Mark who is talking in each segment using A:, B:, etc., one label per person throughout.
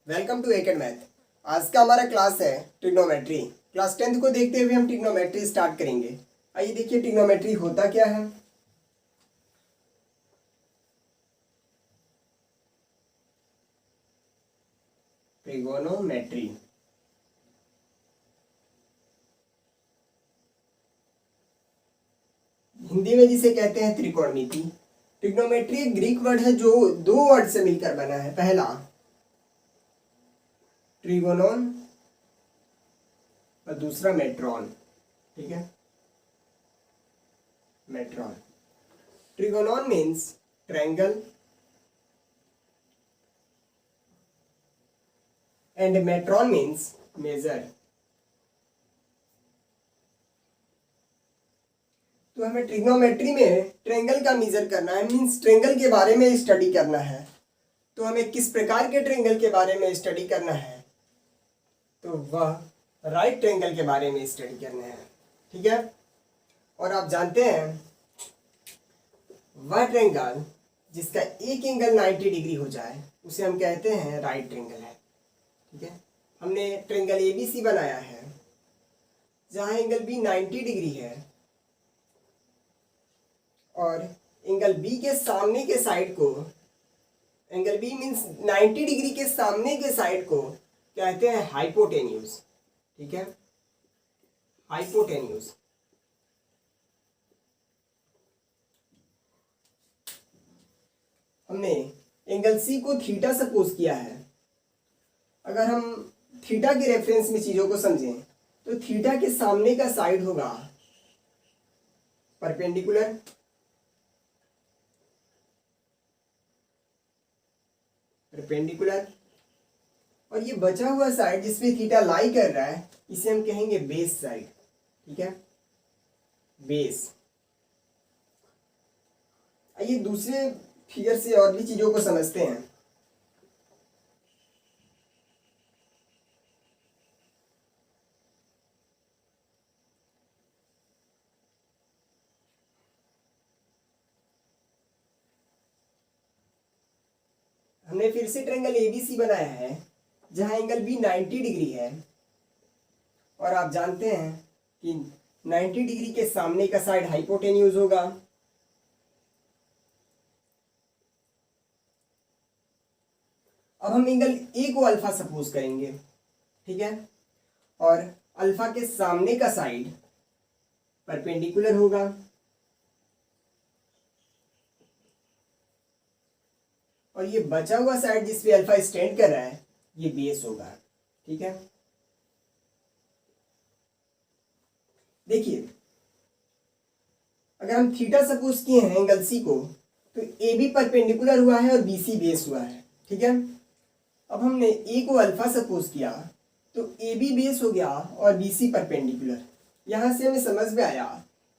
A: Welcome to एक and math. आज का हमारा क्लास है ट्रिग्नोमेट्री। क्लास 10th को देखते हुए हम ट्रिग्नोमेट्री स्टार्ट करेंगे। आइए देखिए ट्रिग्नोमेट्री होता क्या है। ट्रिगोनोमेट्री हिंदी में जिसे कहते हैं त्रिकोणमिति। ट्रिग्नोमेट्री एक ग्रीक वर्ड है जो दो वर्ड से मिलकर बना है। पहला ट्रिगोनोन और दूसरा मेट्रॉन। ठीक है, metron. Trigonon means triangle and metron means measure. तो हमें ट्रिग्नोमेट्री में ट्रायंगल का मेजर करना है, मीन्स ट्रायंगल के बारे में स्टडी करना है। तो हमें किस प्रकार के ट्रायंगल के बारे में स्टडी करना है, तो वह राइट ट्रायंगल के बारे में स्टडी करना है। ठीक है, और आप जानते हैं वह ट्रायंगल जिसका एक एंगल 90 डिग्री हो जाए उसे हम कहते हैं राइट ट्रायंगल है। ठीक है, हमने ट्रायंगल एबीसी बनाया है जहां एंगल बी 90 डिग्री है और एंगल बी के सामने के साइड को, एंगल बी मीन्स 90 डिग्री के सामने के साइड को कहते हैं हाइपोटेन्यूज। ठीक है, हाइपोटेन्यूज। हमने एंगल सी को थीटा सपोज किया है। अगर हम थीटा के रेफरेंस में चीजों को समझें तो थीटा के सामने का साइड होगा परपेंडिकुलर, परपेंडिकुलर, और ये बचा हुआ साइड जिसपे थीटा लाई कर रहा है इसे हम कहेंगे बेस साइड। ठीक है, बेस। आइए दूसरे फिगर से और भी चीजों को समझते हैं। हमने फिर से ट्रायंगल एबीसी बनाया है जहां एंगल बी 90 डिग्री है और आप जानते हैं कि 90 डिग्री के सामने का साइड हाइपोटेन्यूज होगा। अब हम एंगल ए को अल्फा सपोज करेंगे। ठीक है, और अल्फा के सामने का साइड परपेंडिकुलर होगा और ये बचा हुआ साइड जिस पे अल्फा स्टैंड कर रहा है ये बेस होगा। ठीक है, देखिए अगर हम थीटा सपोज किए हैं एंगल सी को तो ए बी परपेंडिकुलर हुआ है और बी सी बेस हुआ है। ठीक है, अब हमने ए को अल्फा सपोज किया तो ए बी बेस हो गया और बी सी परपेंडिकुलर। यहां से हमें समझ में आया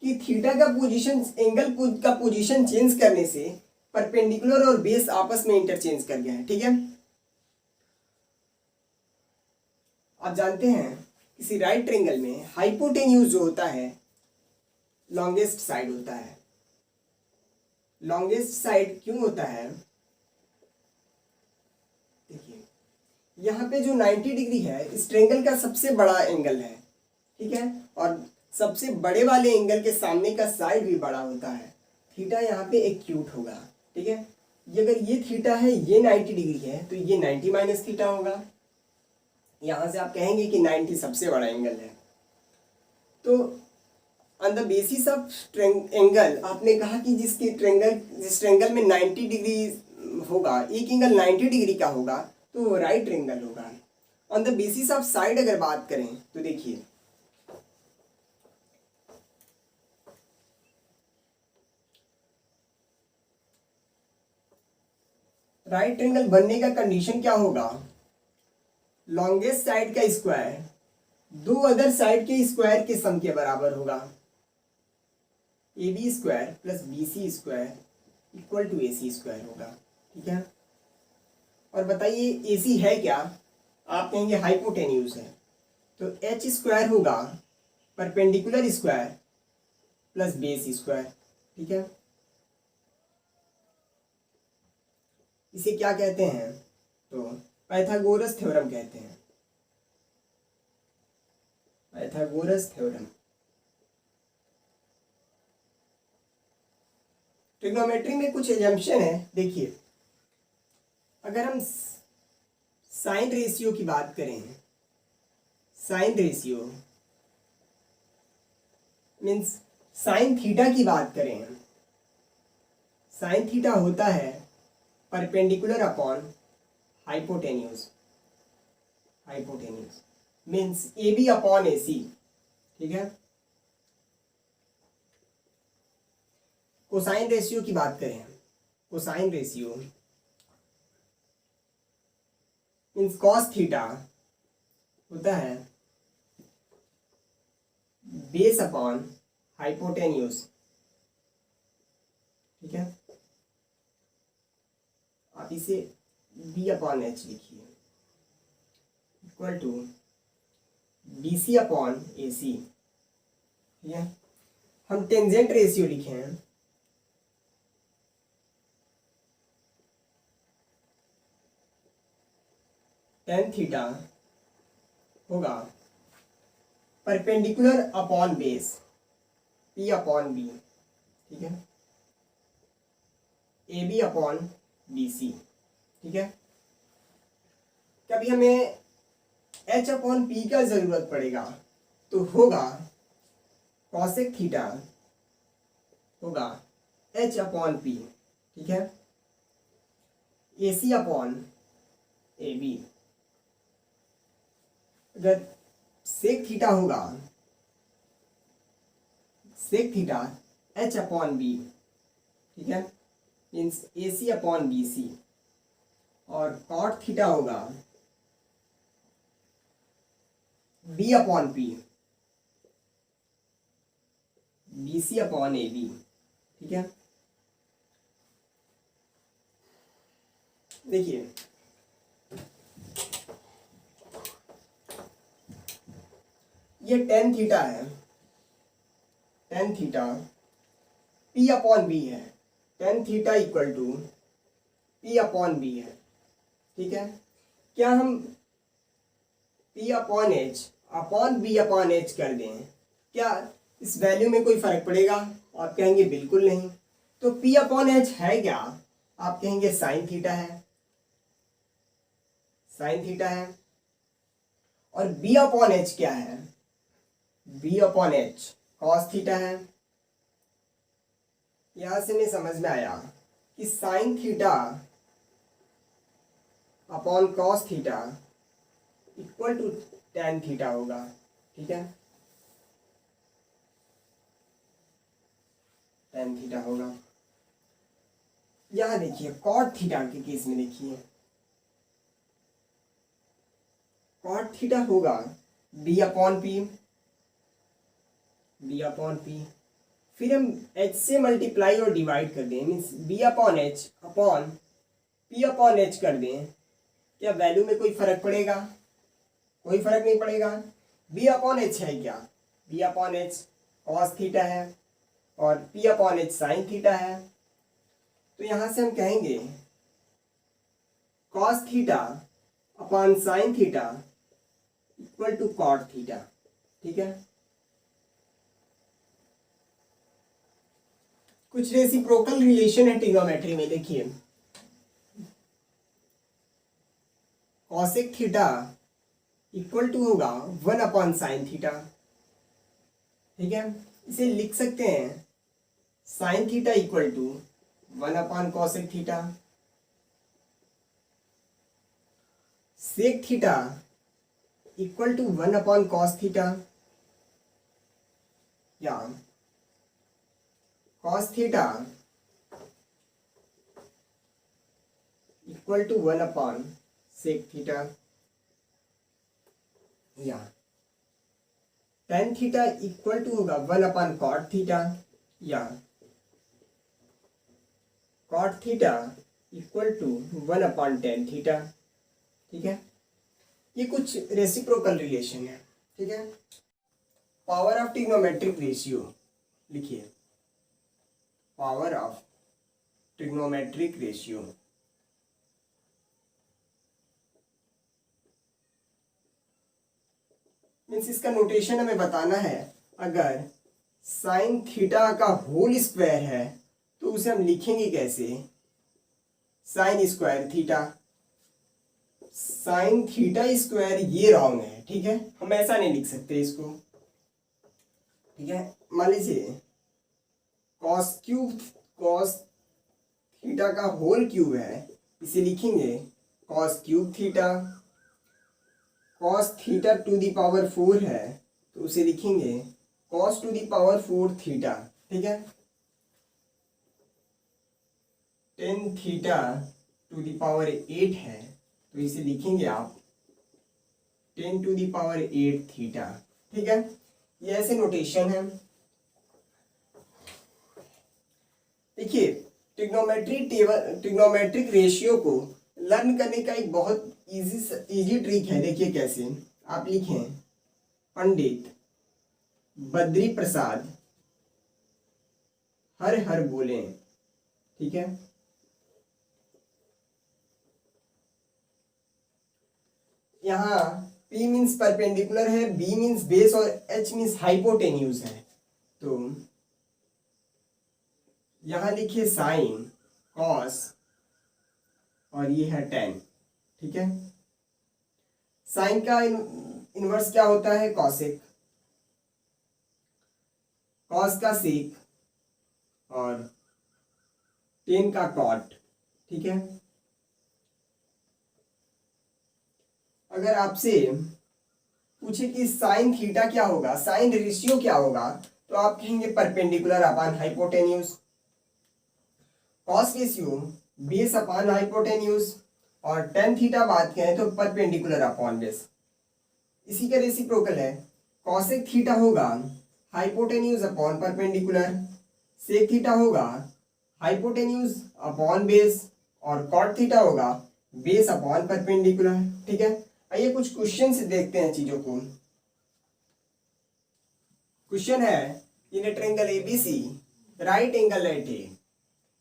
A: कि थीटा का पोजीशन, एंगल का पोजीशन चेंज करने से परपेंडिकुलर और बेस आपस में इंटरचेंज कर गया है। ठीक है, आप जानते हैं किसी राइट ट्रायंगल में हाइपोटेन्यूज जो होता है लॉन्गेस्ट साइड होता है। लॉन्गेस्ट साइड क्यों होता है, देखिए यहाँ पे जो 90 डिग्री है इस ट्रायंगल का सबसे बड़ा एंगल है। ठीक है, और सबसे बड़े वाले एंगल के सामने का साइड भी बड़ा होता है। थीटा यहाँ पे एक्यूट होगा। ठीक है, ये अगर ये थीटा है ये 90 डिग्री है तो ये 90 माइनस थीटा होगा। यहां से आप कहेंगे कि 90 सबसे बड़ा एंगल है। तो on the basis of angle आपने कहा कि जिस ट्रायंगल में 90 डिग्री होगा, एक एंगल 90 डिग्री का होगा तो वो राइट ट्रायंगल होगा। On the basis of side अगर बात करें तो देखिए राइट ट्रायंगल बनने का कंडीशन क्या होगा, लॉन्गेस्ट साइड का स्क्वायर दो अदर साइड के स्क्वायर के सम के बराबर होगा। A B square plus B C square equal to A C square होगा। ठीक है, और बताइए ए सी है क्या, आप कहेंगे हाइपोटेन्यूज है तो एच स्क्वायर होगा perpendicular square plus base square. ठीक है, इसे क्या कहते हैं, तो पाइथागोरस थ्योरम कहते हैं, पाइथागोरस थ्योरम। ट्रिग्नोमेट्री में कुछ एजम्पशन है, देखिए अगर हम साइन रेशियो की बात करें, sine ratio means sine theta की बात करें, साइन थीटा होता है perpendicular upon hypotenuse, hypotenuse means A B upon A C, ठीक है। कोसाइन रेशियो की बात करें, cosine ratio means cos theta होता है बेस अपॉन हाइपोटेन्यूज, ठीक है। आप इसे बी अपॉन एच लिखिए equal to B C upon A C, ठीक है। हम टेंजेंट रेशियो लिखे हैं, टेन थीटा होगा perpendicular upon base P upon B, ठीक है, A B upon B C, ठीक है। कभी हमें एच अपॉन पी का जरूरत पड़ेगा तो होगा कॉसेक थीटा होगा एच अपॉन पी, ठीक है, ए सी अपॉन ए बी। अगर सेक थीटा होगा, sec theta H upon B, ठीक है, means A C upon B C. और कॉट थीटा होगा B upon P, B C upon A B, ठीक है। देखिए ये टेन थीटा है, tan theta P upon B है, tan theta equal to P upon B है, ठीक है। क्या हम P upon H upon B upon H कर दें, क्या इस वैल्यू में कोई फर्क पड़ेगा? आप कहेंगे बिल्कुल नहीं। तो पी अपॉन एच है क्या? आप कहेंगे साइन थीटा है, साइन थीटा है। और बी अपॉन एच क्या है? B upon H cos theta है। यहां से हमें समझ में आया कि sine theta upon cos theta equal to tan theta होगा, ठीक है, टेन थीटा होगा। यहां देखिए कॉट थीटा के केस में देखिए, कॉट थीटा होगा B upon P, B upon P. फिर हम एच से मल्टीप्लाई और डिवाइड कर दें, means B upon H upon P upon H कर दें। क्या वैल्यू में कोई फर्क पड़ेगा? कोई फर्क नहीं पड़ेगा। बी अपॉन एच है क्या? B upon H cos theta है और P upon H sine theta है। तो यहां से हम कहेंगे cos theta upon sine theta equal to cot theta, ठीक है। कुछ रेसिप्रोकल रिलेशन है ट्रिग्नोमेट्री में, देखिए कॉसेक थीटा इक्वल टू होगा वन अपॉन साइन थीटा, ठीक है। इसे लिख सकते हैं sine theta equal to one upon cosec theta, sec theta equal to one upon cos theta, या cos theta equal to one upon sec theta, या tan theta equal to होगा one upon cot theta, या cot theta equal to one upon tan theta, ठीक है। ये कुछ reciprocal relation है, ठीक है। पावर ऑफ ट्रिग्नोमेट्रिक रेशियो लिखिए, power of trigonometric ratio means इसका नोटेशन हमें बताना है। अगर साइन थीटा का होल स्क्वायर है तो उसे हम लिखेंगे कैसे, sine square theta. Sine theta square ये रॉन्ग है, ठीक है, हम ऐसा नहीं लिख सकते इसको, ठीक है। मान लीजिए कॉस थीटा का होल क्यूब है, इसे लिखेंगे cos cube theta. Cos theta two the power 4 है तो उसे लिखेंगे cos two the power 4 theta, ठीक है। Tan theta two the power 8 है तो इसे लिखेंगे आप 10 टू द पावर 8 थीटा, ठीक है। ये ऐसे नोटेशन है। देखिए ट्रिग्नोमेट्रिक रेशियो को लर्न करने का एक बहुत इजी ट्रिक है। देखिए कैसे, आप लिखें पंडित बद्री प्रसाद हर हर बोले, ठीक है। यहाँ P मीन्स परपेंडिकुलर है, B मीन्स बेस और H मीन्स हाइपोटेन्यूज है। तो यहाँ लिखिए साइन कॉस और ये है टेन, ठीक है। साइन का इनवर्स क्या होता है, कॉसेक। कॉस का सेक और टेन का कॉट, ठीक है। अगर आपसे पूछे कि साइन थीटा क्या होगा, साइन रेशियो क्या होगा, तो आप कहेंगे perpendicular upon hypotenuse. Cos ratio base upon hypotenuse, और टेन थीटा बात करें तो परपेंडिकुलर अपॉन बेस। इसी का रेसिप्रोकल है, कॉसेक थीटा होगा hypotenuse upon perpendicular, sec theta होगा हाइपोटेन्यूज अपॉन बेस, और कॉट थीटा होगा बेस अपॉन परपेंडिकुलर, ठीक है। आइए कुछ क्वेश्चन से देखते हैं चीजों को। क्वेश्चन है, in a triangle ABC right angle at A,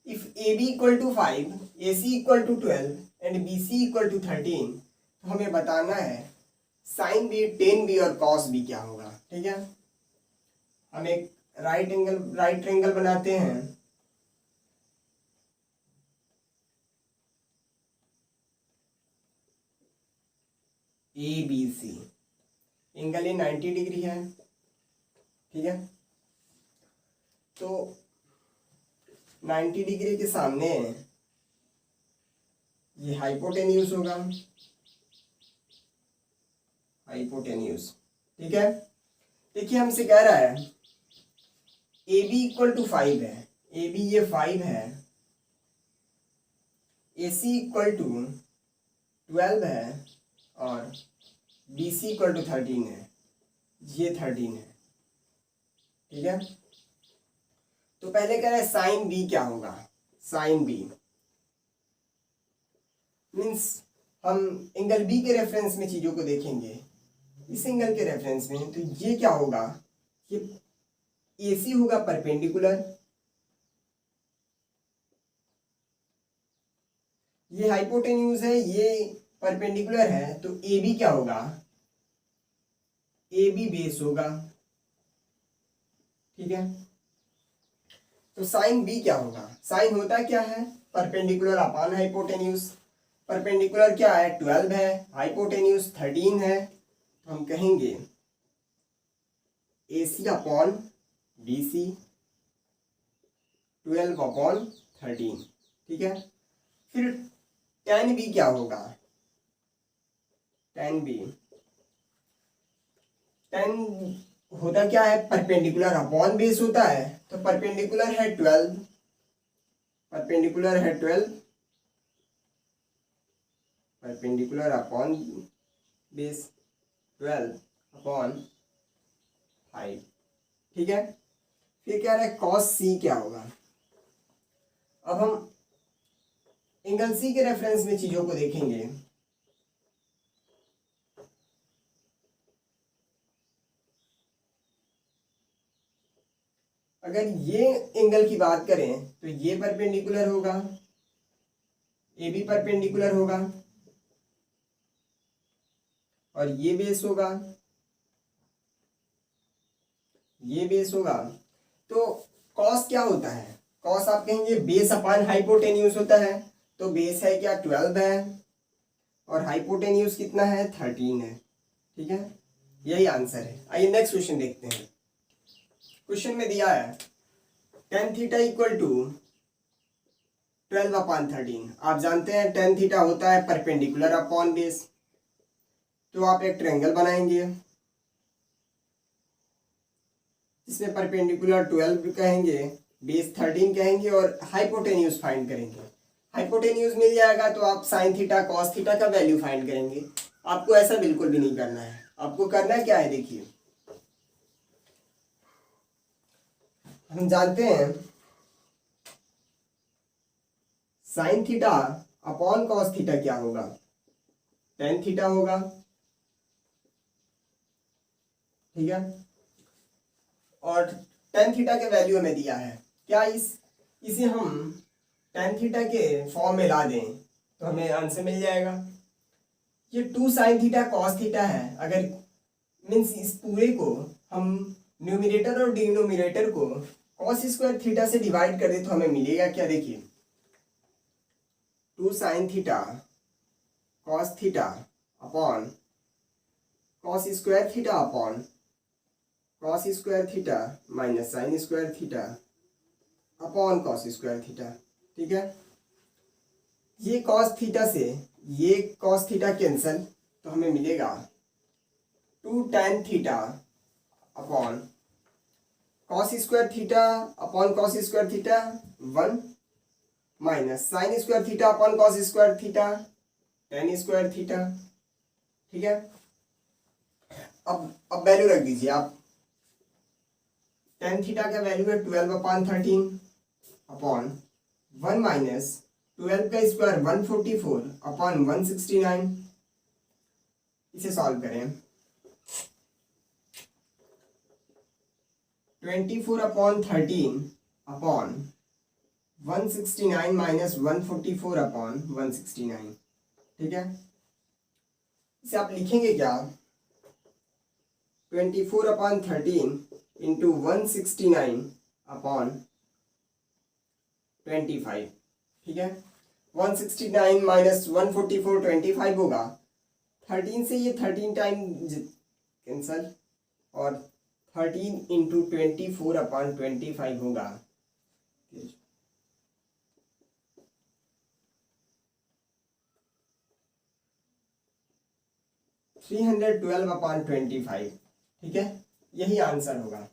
A: if AB equal to 5, AC equal to 12 and BC equal to 13, तो हमें बताना है साइन B, टेन B और कॉस B क्या होगा, ठीक है। हम एक राइट ट्रायंगल बनाते हैं। ABC एंगल ये 90 डिग्री है, ठीक है। तो 90 डिग्री के सामने ये हाइपोटेन्यूज होगा, हाइपोटेन्यूज, ठीक है। देखिए हमसे कह रहा है AB इक्वल टू 5 है, AB ये 5 है, AC इक्वल टू 12 है, और BC इक्वल टू 13 है, ये 13 है, ठीक है। तो पहले कह रहे हैं साइन B क्या होगा, साइन B मीन्स हम एंगल B के रेफरेंस में चीजों को देखेंगे, इस एंगल के रेफरेंस में। तो ये क्या होगा, ये AC होगा परपेंडिकुलर, ये हाइपोटेन्यूज है, ये परपेंडिकुलर है, तो AB क्या होगा, AB बेस होगा, ठीक है। तो साइन B क्या होगा, साइन होता क्या है, परपेंडिकुलर अपॉन हाइपोटेन्यूज। परपेंडिकुलर क्या है, 12 है, हाइपोटेन्यूज 13 है, तो हम कहेंगे AC अपॉन BC 12 अपॉन 13, ठीक है। फिर tan B क्या होगा, tan B, tan होता क्या है, परपेंडिकुलर अपॉन बेस होता है, तो परपेंडिकुलर है 12, परपेंडिकुलर है 12, परपेंडिकुलर अपॉन बेस 12 अपॉन 5, ठीक है। फिर क्या रहा है, cos C क्या होगा। अब हम एंगल C के रेफरेंस में चीजों को देखेंगे। अगर ये एंगल की बात करें तो ये परपेंडिकुलर होगा, AB परपेंडिकुलर होगा, और ये बेस होगा, ये बेस होगा। तो कॉस क्या होता है? कॉस आप कहेंगे बेस अपान हाइपोटेन्यूज होता है। तो बेस है क्या? 12 है, और हाइपोटेन्यूज कितना है? 13 है। ठीक है, यही आंसर है। आइए नेक्स्ट क्वेश्चन देखते हैं। क्वेश्चन में दिया है tan थीटा इक्वल टू 12/13। आप जानते हैं tan थीटा होता है परपेंडिकुलर अपॉन बेस। तो आप एक ट्रायंगल बनाएंगे, इसमें परपेंडिकुलर 12 कहेंगे, बेस 13 कहेंगे, और हाइपोटेन्यूज फाइंड करेंगे। हाइपोटेन्यूज मिल जाएगा तो आप साइन थीटा कॉस थीटा का वैल्यू फाइंड करेंगे। आपको ऐसा बिल्कुल भी नहीं करना है। आपको करना क्या है, देखिए हम जानते हैं sine theta upon cos theta क्या होगा? टेन थीटा होगा। ठीक है, और टेन थीटा के वैल्यू हमें दिया है। क्या इसे हम टेन थीटा के फॉर्म में ला दें तो हमें आंसर मिल जाएगा। ये 2 साइन थीटा कॉस थीटा है। अगर मीन्स इस पूरे को हम न्यूमिनेटर और डिनोमिनेटर को कॉस स्क्वायर थीटा से डिवाइड कर दे तो हमें मिलेगा क्या? देखिए 2 sine theta cos theta upon cos square theta upon cos square theta minus sign square theta upon cos square theta. ठीक है, ये कॉस थीटा से ये कॉस थीटा कैंसल, तो हमें मिलेगा 2 tan theta upon cos square theta upon cos square theta 1 minus sign square theta upon cos square theta tan square theta. ठीक है, अब वैल्यू रख दीजिए आप। tan थीटा का वैल्यू है 12/13 अपॉन 1 माइनस 12 का स्क्वायर 144 अपॉन 169। इसे सॉल्व करें, 24/13 अपॉन 169 माइनस 144 अपॉन 169। ठीक है, इसे आप लिखेंगे क्या? 24/13 इंटू 169 अपॉन 25। ठीक है, 169 माइनस 144 25 होगा। 13 से ये 13 टाइम कैंसल, और 13 इंटू 24/25 होगा 312/25। ठीक है, यही आंसर होगा।